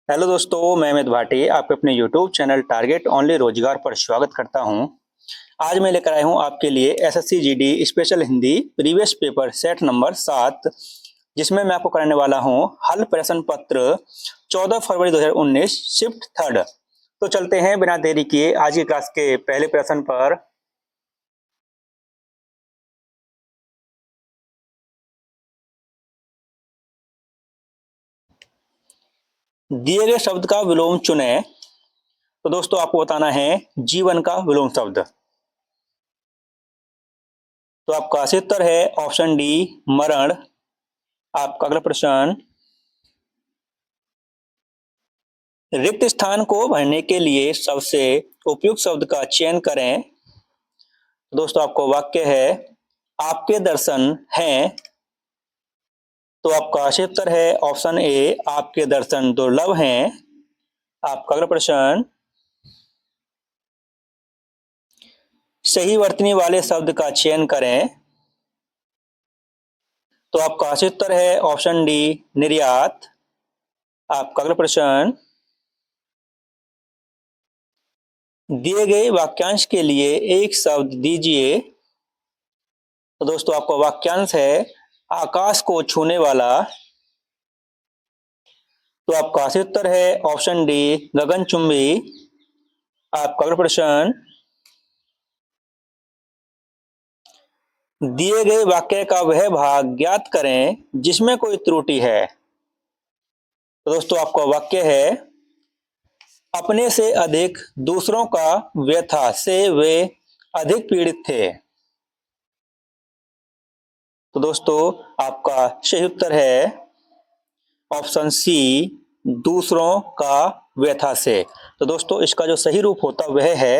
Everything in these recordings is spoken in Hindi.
हेलो दोस्तों, मैं अमित भाटी आपके अपने यूट्यूब चैनल टारगेट ओनली रोजगार पर स्वागत करता हूं। आज मैं लेकर आया हूं आपके लिए SSC GD special Hindi previous paper set number 7, जिसमें मैं आपको कराने वाला हूं हल प्रश्न पत्र 14 फरवरी 2019 शिफ्ट थर्ड। तो चलते हैं बिना देरी किए आज की क्लास के पहले प्रश्न पर। दिए गए शब्द का विलोम चुने। तो दोस्तों आपको बताना है जीवन का विलोम शब्द। तो आपका सही उत्तर है ऑप्शन डी, मरण। आपका अगला प्रश्न, रिक्त स्थान को भरने के लिए सबसे उपयुक्त शब्द का चयन करें। दोस्तों आपको वाक्य है आपके दर्शन हैं। तो आपका सही उत्तर है ऑप्शन ए, आपके दर्शन दुर्लभ हैं। आपका अगला प्रश्न, सही वर्तनी वाले शब्द का चयन करें। तो आपका सही उत्तर है ऑप्शन डी, निर्यात। आपका अगला प्रश्न, दिए गए वाक्यांश के लिए एक शब्द दीजिए। तो दोस्तों आपका वाक्यांश है आकाश को छूने वाला। तो आपका सही उत्तर है ऑप्शन डी, गगनचुंबी। आपका अगला प्रश्न, दिए गए वाक्य का वह भाग ज्ञात करें जिसमें कोई त्रुटि है। तो दोस्तों आपका वाक्य है अपने से अधिक दूसरों का व्यथा से वे अधिक पीड़ित थे। तो दोस्तों आपका सही उत्तर है ऑप्शन सी, दूसरों का व्यथा से। तो दोस्तों इसका जो सही रूप होता वह है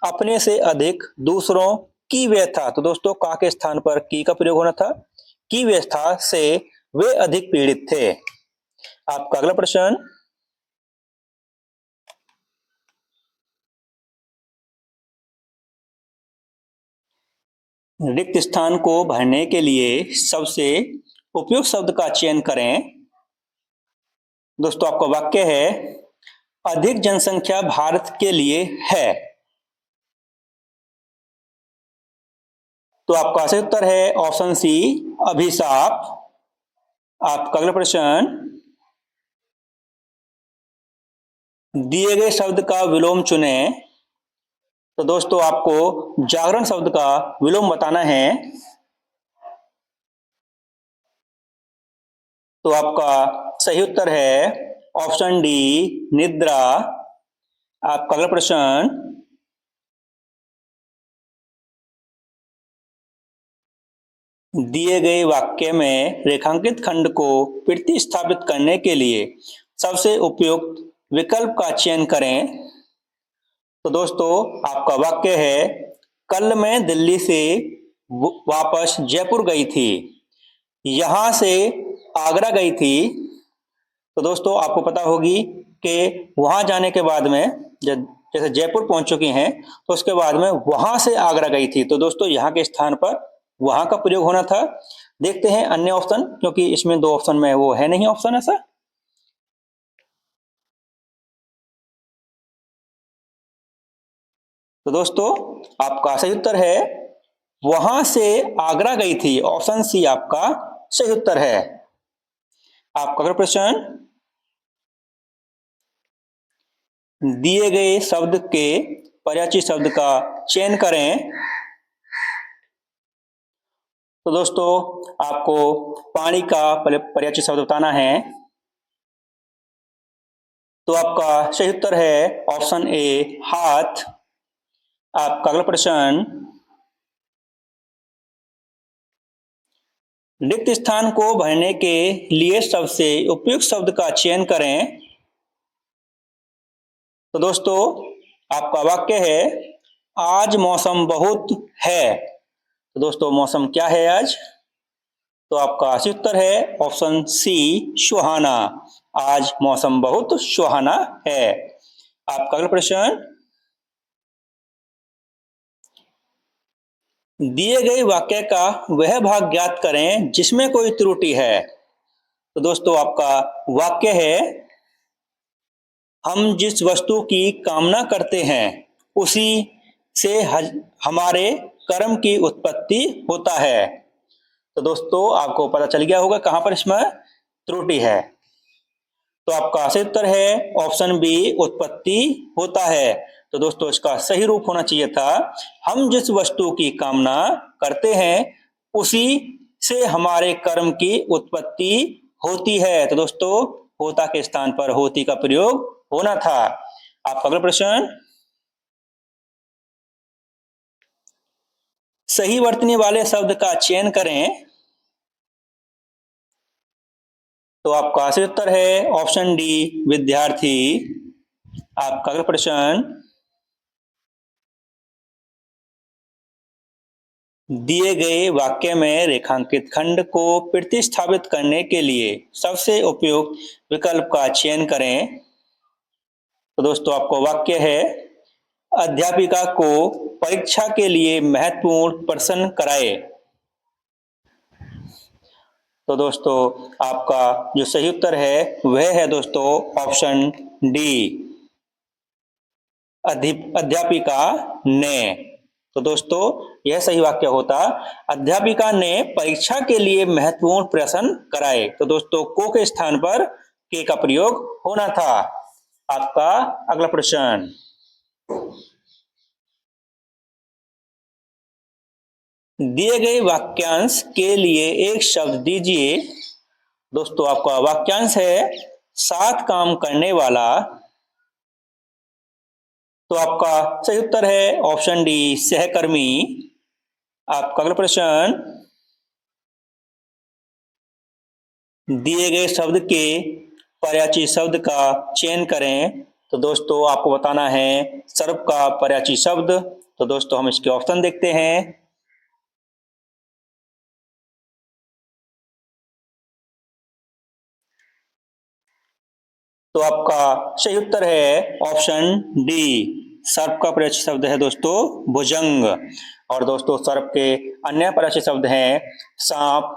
अपने से अधिक दूसरों की व्यथा। तो दोस्तों का के स्थान पर की का प्रयोग होना था, की व्यथा से वे अधिक पीड़ित थे। आपका अगला प्रश्न, रिक्त स्थान को भरने के लिए सबसे उपयुक्त शब्द का चयन करें। दोस्तों आपका वाक्य है अधिक जनसंख्या भारत के लिए है। तो आपका सही उत्तर है ऑप्शन सी, अभिशाप। आपका अगला प्रश्न, दिए गए शब्द का विलोम चुने। तो दोस्तों आपको जागरण शब्द का विलोम बताना है। तो आपका सही उत्तर है ऑप्शन डी, निद्रा। आपका अगला प्रश्न, दिए गए वाक्य में रेखांकित खंड को प्रतिस्थापित करने के लिए सबसे उपयुक्त विकल्प का चयन करें। तो दोस्तों आपका वाक्य है कल मैं दिल्ली से वापस जयपुर गई थी, यहां से आगरा गई थी। तो दोस्तों आपको पता होगी कि वहां जाने के बाद में जैसे जयपुर पहुंच चुकी हैं तो उसके बाद में वहां से आगरा गई थी। तो दोस्तों यहाँ के स्थान पर वहां का प्रयोग होना था। देखते हैं अन्य ऑप्शन, क्योंकि इसमें दो ऑप्शन में वो है नहीं ऑप्शन ऐसा। तो दोस्तों आपका सही उत्तर है वहां से आगरा गई थी। ऑप्शन सी आपका सही उत्तर है। आपका अगला प्रश्न, दिए गए शब्द के पर्यायवाची शब्द का चयन करें। तो दोस्तों आपको पानी का पर्यायवाची शब्द बताना है। तो आपका सही उत्तर है ऑप्शन ए, हाथ। आपका अगला प्रश्न, रिक्त स्थान को भरने के लिए सबसे उपयुक्त शब्द का चयन करें। तो दोस्तों आपका वाक्य है आज मौसम बहुत है। तो दोस्तों मौसम क्या है आज? तो आपका सही उत्तर है ऑप्शन सी, सुहाना। आज मौसम बहुत सुहाना है। आपका अगला प्रश्न, दिए गए वाक्य का वह भाग ज्ञात करें जिसमें कोई त्रुटि है। तो दोस्तों आपका वाक्य है हम जिस वस्तु की कामना करते हैं उसी से हमारे कर्म की उत्पत्ति होता है। तो दोस्तों आपको पता चल गया होगा कहां पर इसमें त्रुटि है। तो आपका सही उत्तर है ऑप्शन बी, उत्पत्ति होता है। तो दोस्तों इसका सही रूप होना चाहिए था, हम जिस वस्तु की कामना करते हैं उसी से हमारे कर्म की उत्पत्ति होती है। तो दोस्तों होता के स्थान पर होती का प्रयोग होना था। आपका अगला प्रश्न, सही वर्तनी वाले शब्द का चयन करें। तो आपका सही उत्तर है ऑप्शन डी, विद्यार्थी। आपका अगला प्रश्न, दिए गए वाक्य में रेखांकित खंड को प्रतिस्थापित करने के लिए सबसे उपयुक्त विकल्प का चयन करें। तो दोस्तों आपको वाक्य है, अध्यापिका को परीक्षा के लिए महत्वपूर्ण प्रश्न कराए। तो दोस्तों आपका जो सही उत्तर है वह है दोस्तों ऑप्शन डी, अध्यापिका ने। तो दोस्तों यह सही वाक्य होता, अध्यापिका ने परीक्षा के लिए महत्वपूर्ण प्रश्न कराए। तो दोस्तों को के स्थान पर के का प्रयोग होना था। आपका अगला प्रश्न, दिए गए वाक्यांश के लिए एक शब्द दीजिए। दोस्तों आपका वाक्यांश है साथ काम करने वाला। तो आपका सही उत्तर है ऑप्शन डी, सहकर्मी। आपका अगला प्रश्न, दिए गए शब्द के पर्यायवाची शब्द का चयन करें। तो दोस्तों आपको बताना है सर्प का पर्यायवाची शब्द। तो दोस्तों हम इसके ऑप्शन देखते हैं। तो आपका सही उत्तर है ऑप्शन डी, सर्प का पर्यायवाची शब्द है दोस्तों भुजंग। और दोस्तों सर्प के अन्य पर्यायवाची शब्द हैं सांप,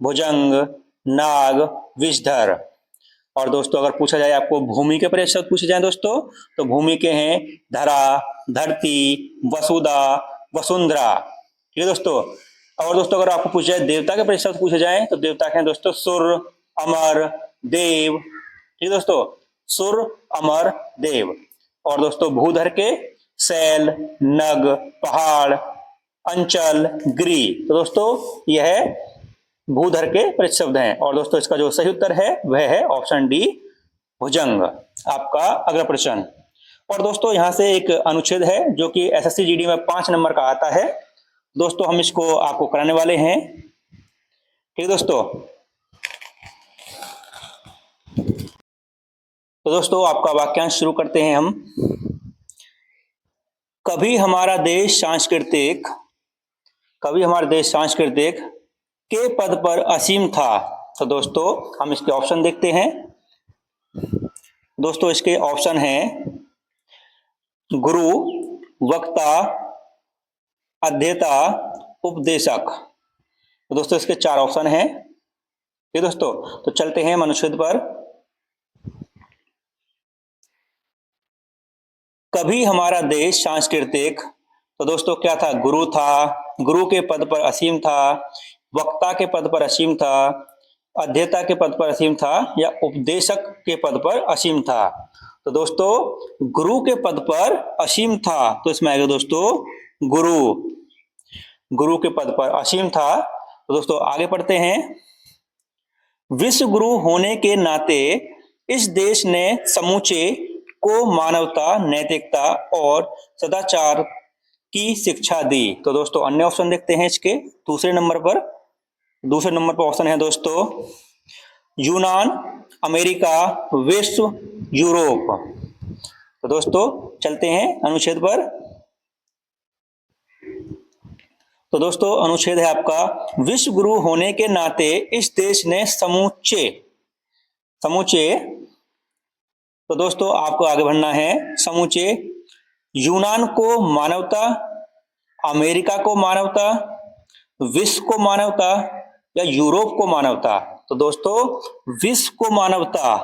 भुजंग, नाग, विषधर। और दोस्तों अगर पूछा जाए आपको भूमि के पर्यायवाची शब्द पूछे जाए दोस्तों, तो भूमि के हैं धरा, धरती, वसुधा, वसुंधरा। ठीक है दोस्तों। और दोस्तों अगर आपको पूछा जाए देवता के पर्यायवाची शब्द पूछे जाए, तो देवता के हैं दोस्तों सुर, अमर, देव। ठीक है दोस्तों, सुर, अमर, देव। और दोस्तों भूधर के शैल, नग, पहाड़, अंचल, गिरि। तो दोस्तों यह भूधर के पर्यायवाची शब्द हैं। और दोस्तों इसका जो सही उत्तर है वह है ऑप्शन डी, भुजंग। आपका अगला प्रश्न, और दोस्तों यहां से एक अनुच्छेद है जो कि एसएससी जीडी में 5 नंबर का आता है। दोस्तों हम इसको आपको कराने वाले हैं। ठीक दोस्तों। तो दोस्तों आपका वाक्यांश शुरू करते हैं हम। कभी हमारा देश सांस्कृतिक के पद पर असीम था। तो दोस्तों हम इसके ऑप्शन देखते हैं। दोस्तों इसके ऑप्शन हैं गुरु, वक्ता, अध्येता, उपदेशक। तो दोस्तों इसके 4 ऑप्शन हैं। ठीक दोस्तों, तो चलते हैं अनुच्छेद पर। कभी हमारा देश सांस्कृतिक, तो दोस्तों क्या था, गुरु था, गुरु के पद पर असीम था, वक्ता के पद पर असीम था, अध्येता के पद पर असीम था, या उपदेशक के पद पर असीम था। तो दोस्तों गुरु के पद पर असीम था, तो इसमें आएगा दोस्तों गुरु के पद पर असीम था। तो दोस्तों आगे पढ़ते हैं। विश्व गुरु होने के नाते इस देश ने समूचे को मानवता, नैतिकता और सदाचार की शिक्षा दी। तो दोस्तों अन्य ऑप्शन देखते हैं इसके। दूसरे नंबर पर ऑप्शन है दोस्तों यूनान, अमेरिका, विश्व, यूरोप। तो दोस्तों चलते हैं अनुच्छेद पर। तो दोस्तों अनुच्छेद है आपका, विश्व गुरु होने के नाते इस देश ने समूचे। तो दोस्तों आपको आगे बढ़ना है। समूचे यूनान को मानवता, अमेरिका को मानवता, विश्व को मानवता, या यूरोप को मानवता। तो दोस्तों विश्व को मानवता,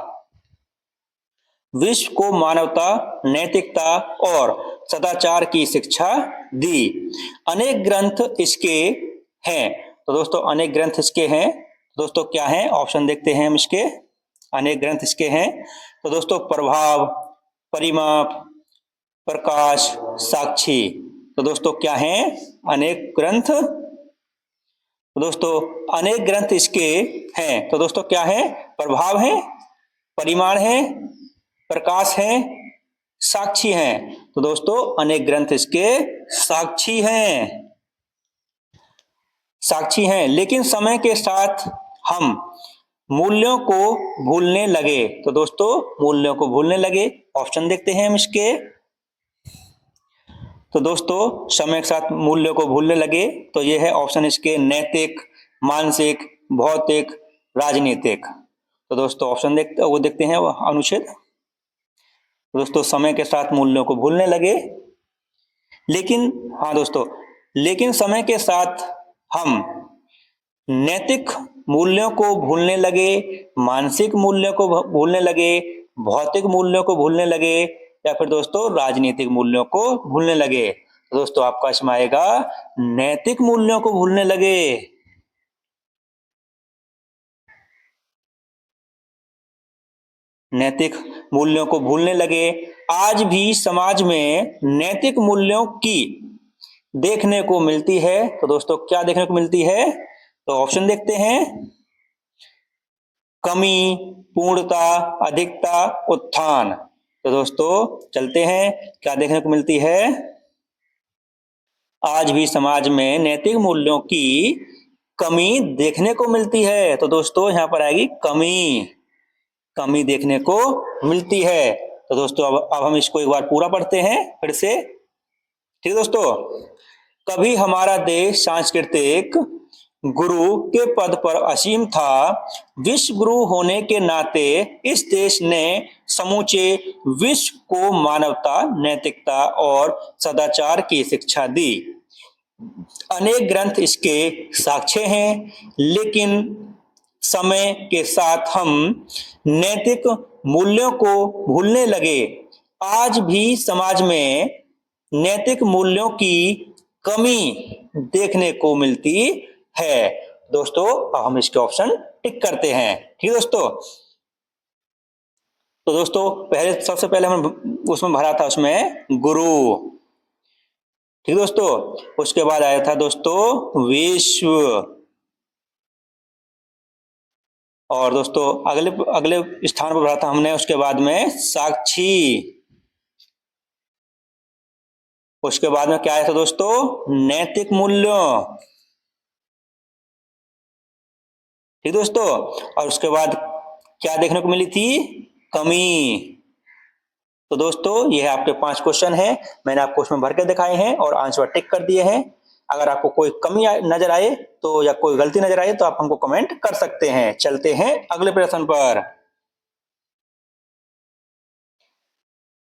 विश्व को मानवता, नैतिकता और सदाचार की शिक्षा दी। अनेक ग्रंथ इसके हैं। तो दोस्तों अनेक ग्रंथ इसके हैं। दोस्तों क्या है, ऑप्शन देखते हैं हम इसके। अनेक ग्रंथ इसके हैं। तो दोस्तों प्रभाव, परिमाप, प्रकाश, साक्षी। तो दोस्तों क्या है, अनेक ग्रंथ। तो दोस्तों अनेक ग्रंथ इसके हैं। तो दोस्तों क्या है, प्रभाव है, परिमाण है, प्रकाश है, साक्षी हैं। तो दोस्तों अनेक ग्रंथ इसके साक्षी हैं, साक्षी हैं। लेकिन समय के साथ हम मूल्यों को भूलने लगे। तो दोस्तों मूल्यों को भूलने लगे, ऑप्शन देखते हैं हम इसके। तो दोस्तों समय के साथ मूल्यों को भूलने लगे, तो यह है ऑप्शन इसके नैतिक, मानसिक, भौतिक, राजनीतिक। तो दोस्तों ऑप्शन देखते हैं वो अनुच्छेद। दोस्तों समय के साथ मूल्यों को भूलने लगे, लेकिन हाँ दोस्तों, लेकिन समय के साथ हम नैतिक मूल्यों को भूलने लगे, मानसिक मूल्यों को भूलने लगे, भौतिक मूल्यों को भूलने लगे, या फिर दोस्तों राजनीतिक मूल्यों को भूलने लगे। तो दोस्तों आपका इसमें आएगा नैतिक मूल्यों को भूलने लगे। नैतिक मूल्यों को भूलने लगे। आज भी समाज में नैतिक मूल्यों की देखने को मिलती है। तो दोस्तों क्या देखने को मिलती है, तो ऑप्शन देखते हैं। कमी, पूर्णता, अधिकता, उत्थान। तो दोस्तों चलते हैं, क्या देखने को मिलती है, आज भी समाज में नैतिक मूल्यों की कमी देखने को मिलती है। तो दोस्तों यहां पर आएगी कमी, कमी देखने को मिलती है। तो दोस्तों अब हम इसको एक बार पूरा पढ़ते हैं फिर से। ठीक दोस्तों, कभी हमारा देश सांस्कृतिक गुरु के पद पर असीम था। विश्व गुरु होने के नाते इस देश ने समूचे विश्व को मानवता, नैतिकता और सदाचार की शिक्षा दी। अनेक ग्रंथ इसके साक्ष्य हैं, लेकिन समय के साथ हम नैतिक मूल्यों को भूलने लगे। आज भी समाज में नैतिक मूल्यों की कमी देखने को मिलती है। दोस्तों अब हम इसके ऑप्शन टिक करते हैं। ठीक है दोस्तों, तो दोस्तों पहले सबसे पहले हम उसमें भरा था उसमें गुरु। ठीक दोस्तों, उसके बाद आया था दोस्तों विश्व, और दोस्तों अगले अगले स्थान पर भरा था हमने उसके बाद में साक्षी। उसके बाद में क्या आया था दोस्तों, नैतिक मूल्यों। ठीक दोस्तों, और उसके बाद क्या देखने को मिली थी, कमी। तो दोस्तों ये आपके 5 क्वेश्चन हैं, मैंने आपको उसमें भर के दिखाए हैं और आंसर टिक कर दिए हैं। अगर आपको कोई कमी नजर आए तो, या कोई गलती नजर आए तो आप हमको कमेंट कर सकते हैं। चलते हैं अगले प्रश्न पर।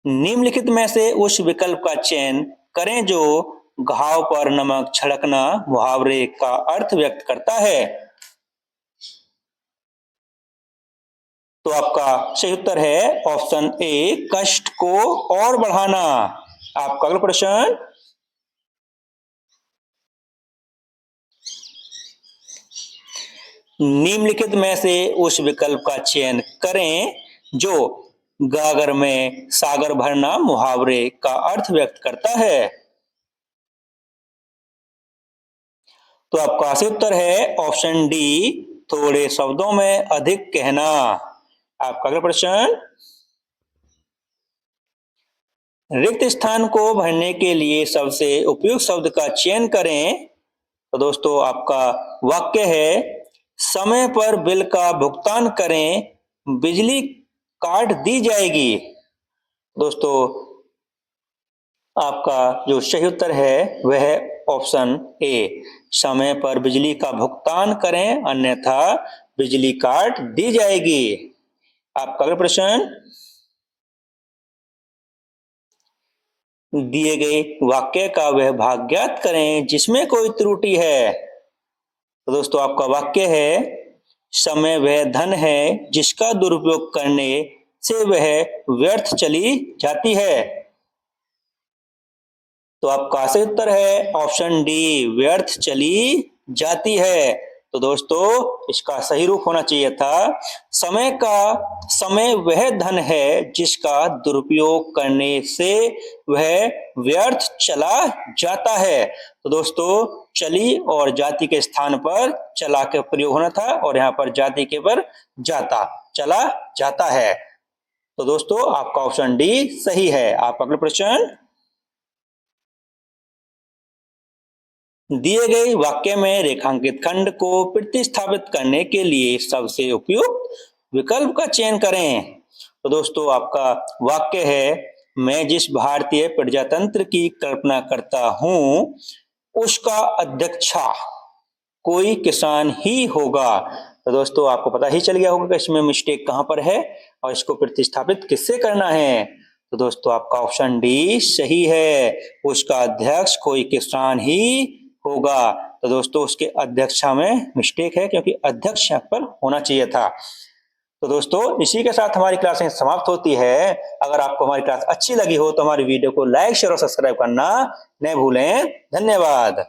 निम्नलिखित में से उस विकल्प का चयन करें जो घाव पर नमक छिड़कना मुहावरे का अर्थ व्यक्त करता है। तो आपका सही उत्तर है ऑप्शन ए, कष्ट को और बढ़ाना। आपका अगला प्रश्न, निम्नलिखित में से उस विकल्प का चयन करें जो गागर में सागर भरना मुहावरे का अर्थ व्यक्त करता है। तो आपका सही उत्तर है ऑप्शन डी, थोड़े शब्दों में अधिक कहना। आपका अगला प्रश्न, रिक्त स्थान को भरने के लिए सबसे उपयुक्त शब्द का चयन करें। तो दोस्तों आपका वाक्य है, समय पर बिल का भुगतान करें, बिजली काट दी जाएगी। दोस्तों आपका जो सही उत्तर है वह है ऑप्शन ए, समय पर बिजली का भुगतान करें अन्यथा बिजली काट दी जाएगी। आपका अगला प्रश्न, दिए गए वाक्य का वह भाग ज्ञात करें जिसमें कोई त्रुटि है। तो दोस्तों आपका वाक्य है, समय वह धन है जिसका दुरुपयोग करने से वह व्यर्थ चली जाती है। तो आपका सही उत्तर है ऑप्शन डी, व्यर्थ चली जाती है। तो दोस्तों इसका सही रूप होना चाहिए था, समय वह धन है जिसका दुरुपयोग करने से वह व्यर्थ चला जाता है। तो दोस्तों चली और जाति के स्थान पर चला का प्रयोग होना था और यहाँ पर जाति के पर जाता, चला जाता है। तो दोस्तों आपका ऑप्शन डी सही है। आप अगले प्रश्न, दिए गए वाक्य में रेखांकित खंड को प्रतिस्थापित करने के लिए सबसे उपयुक्त विकल्प का चयन करें। तो दोस्तों आपका वाक्य है, मैं जिस भारतीय प्रजातंत्र की कल्पना करता हूं उसका अध्यक्षा कोई किसान ही होगा। तो दोस्तों आपको पता ही चल गया होगा कि इसमें मिस्टेक कहां पर है और इसको प्रतिस्थापित किससे करना है। तो दोस्तों आपका ऑप्शन डी सही है, उसका अध्यक्ष कोई किसान ही होगा। तो दोस्तों उसके अध्यक्षा में मिस्टेक है क्योंकि अध्यक्ष यहाँ पर होना चाहिए था। तो दोस्तों इसी के साथ हमारी क्लास समाप्त होती है। अगर आपको हमारी क्लास अच्छी लगी हो तो हमारी वीडियो को लाइक शेयर और सब्सक्राइब करना न भूलें। धन्यवाद।